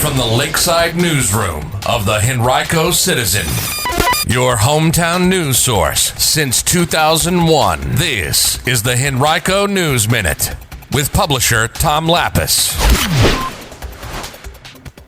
from the Lakeside Newsroom of the Henrico Citizen, your hometown news source since 2001. This is the Henrico News Minute with publisher Tom Lapis.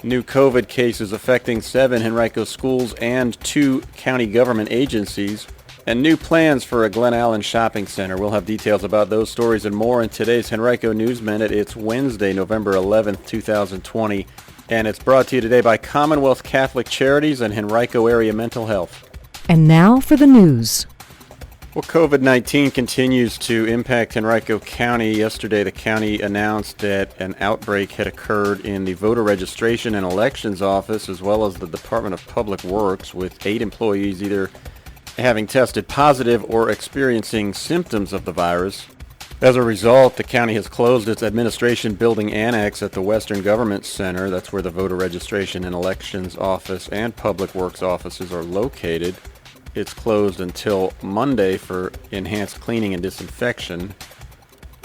New COVID cases affecting 7 Henrico schools and 2 county government agencies, and new plans for a Glen Allen shopping center. We'll have details about those stories and more in today's Henrico News Minute. It's Wednesday, November 11th, 2020, and it's brought to you today by Commonwealth Catholic Charities and Henrico Area Mental Health. And now for the news. Well, COVID-19 continues to impact Henrico County. Yesterday, the county announced that an outbreak had occurred in the voter registration and elections office, as well as the Department of Public Works, with 8 employees either having tested positive or experiencing symptoms of the virus. As a result, the county has closed its administration building annex at the Western Government Center. That's where the voter registration and elections office and public works offices are located. It's closed until Monday for enhanced cleaning and disinfection.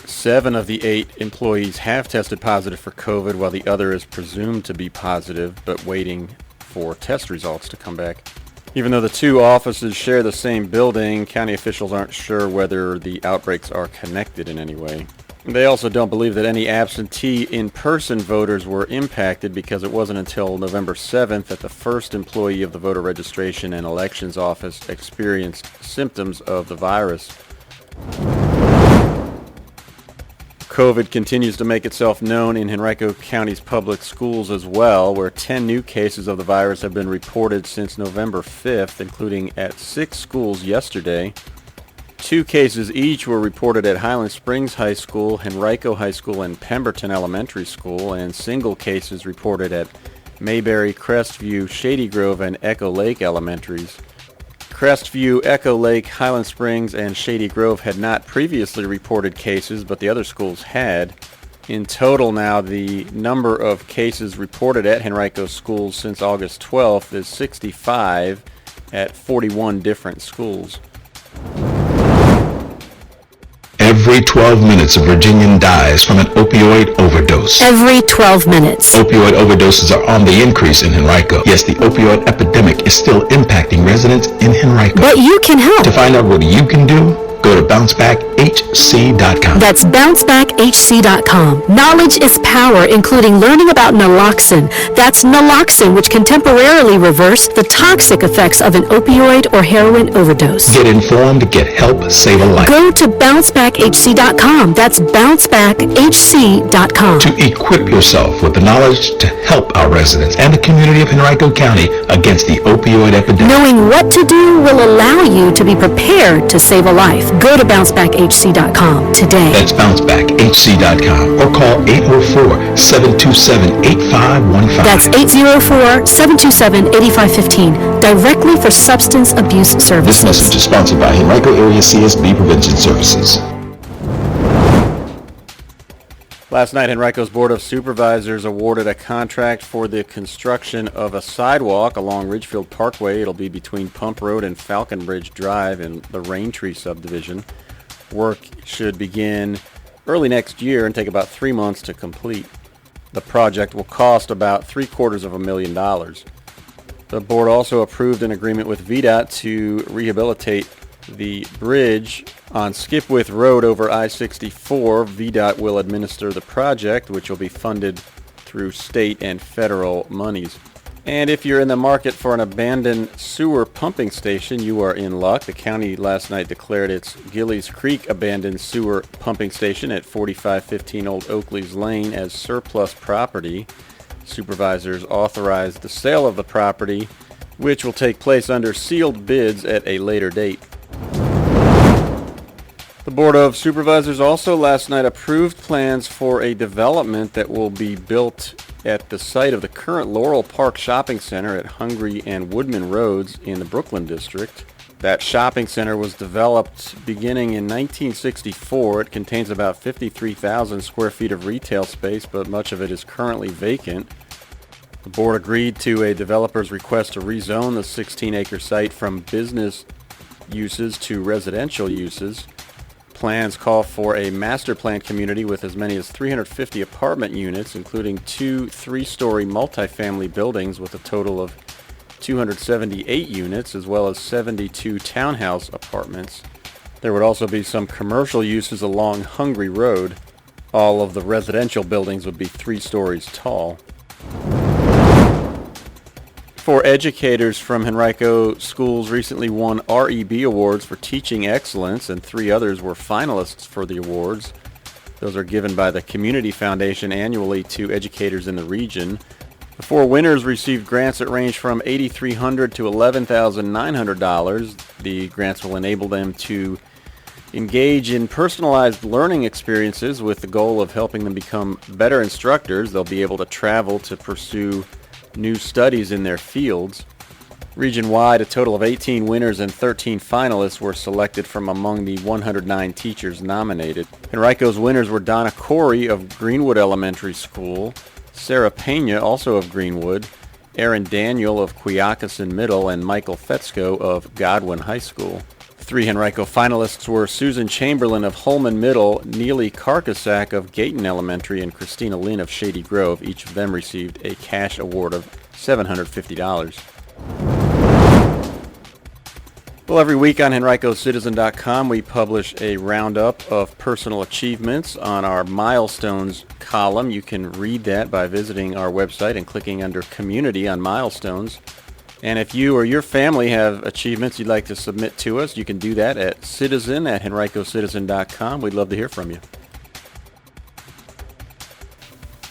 7 of the 8 employees have tested positive for COVID, while the other is presumed to be positive, but waiting for test results to come back. Even though the 2 offices share the same building, county officials aren't sure whether the outbreaks are connected in any way. They also don't believe that any absentee in-person voters were impacted, because it wasn't until November 7th that the first employee of the voter registration and elections office experienced symptoms of the virus. COVID continues to make itself known in Henrico County's public schools as well, where 10 new cases of the virus have been reported since November 5th, including at 6 schools yesterday. 2 cases each were reported at Highland Springs High School, Henrico High School, and Pemberton Elementary School, and single cases reported at Mayberry, Crestview, Shady Grove, and Echo Lake Elementaries. Crestview, Echo Lake, Highland Springs, and Shady Grove had not previously reported cases, but the other schools had. In total now, the number of cases reported at Henrico schools since August 12th is 65 at 41 different schools. Every 12 minutes, a Virginian dies from an opioid overdose. Every 12 minutes. Opioid overdoses are on the increase in Henrico. Yes, the opioid epidemic is still impacting residents in Henrico. But you can help. To find out what you can do, go to bouncebackHC.com. That's bouncebackHC.com. Knowledge is power, including learning about naloxone. That's naloxone, which can temporarily reverse the toxic effects of an opioid or heroin overdose. Get informed, get help, save a life. Go to bouncebackHC.com. That's bouncebackHC.com. To equip yourself with the knowledge to help our residents and the community of Henrico County against the opioid epidemic. Knowing what to do will allow you to be prepared to save a life. Go to bouncebackHC.com today. That's bouncebackHC.com or call 804-727-8515. That's 804-727-8515. Directly for substance abuse services. This message is sponsored by Henrico Area CSB Prevention Services. Last night, Henrico's Board of Supervisors awarded a contract for the construction of a sidewalk along Ridgefield Parkway. It'll be between Pump Road and Falcon Bridge Drive in the Raintree subdivision. Work should begin early next year and take about 3 months to complete. The project will cost about $750,000. The board also approved an agreement with VDOT to rehabilitate the bridge on Skipwith Road over I-64. VDOT will administer the project, which will be funded through state and federal monies. And if you're in the market for an abandoned sewer pumping station, you are in luck. The county last night declared its Gillies Creek abandoned sewer pumping station at 4515 Old Oakley's Lane as surplus property. Supervisors authorized the sale of the property, which will take place under sealed bids at a later date. The Board of Supervisors also last night approved plans for a development that will be built at the site of the current Laurel Park Shopping Center at Hungry and Woodman Roads in the Brooklyn District. That shopping center was developed beginning in 1964. It contains about 53,000 square feet of retail space, but much of it is currently vacant. The board agreed to a developer's request to rezone the 16-acre site from business uses to residential uses. plans call for a master plan community with as many as 350 apartment units, including 2 3-story multifamily buildings with a total of 278 units, as well as 72 townhouse apartments. There would also be some commercial uses along Hungry Road. All of the residential buildings would be 3 stories tall. 4 educators from Henrico schools recently won REB Awards for teaching excellence, and 3 others were finalists for the awards. Those are given by the Community Foundation annually to educators in the region. The 4 winners received grants that range from $8,300 to $11,900. The grants will enable them to engage in personalized learning experiences with the goal of helping them become better instructors. They'll be able to travel to pursue new studies in their fields. Region-wide, a total of 18 winners and 13 finalists were selected from among the 109 teachers nominated. Henrico's winners were Donna Corey of Greenwood Elementary School, Sarah Pena, also of Greenwood, Aaron Daniel of Quioccasin Middle, and Michael Fetzko of Godwin High School. 3 Henrico finalists were Susan Chamberlain of Holman Middle, Neely Karkasak of Gayton Elementary, and Christina Lynn of Shady Grove. Each of them received a cash award of $750. Well, every week on HenricoCitizen.com we publish a roundup of personal achievements on our Milestones column. You can read that by visiting our website and clicking under Community on Milestones. And if you or your family have achievements you'd like to submit to us, you can do that at citizen@henricocitizen.com. We'd love to hear from you.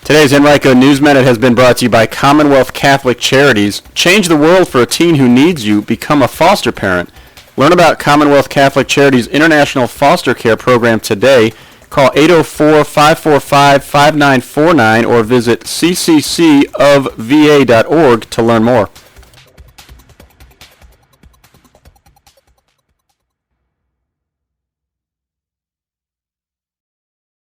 Today's Henrico News Minute has been brought to you by Commonwealth Catholic Charities. Change the world for a teen who needs you. Become a foster parent. Learn about Commonwealth Catholic Charities' International Foster Care Program today. Call 804-545-5949 or visit cccofva.org to learn more.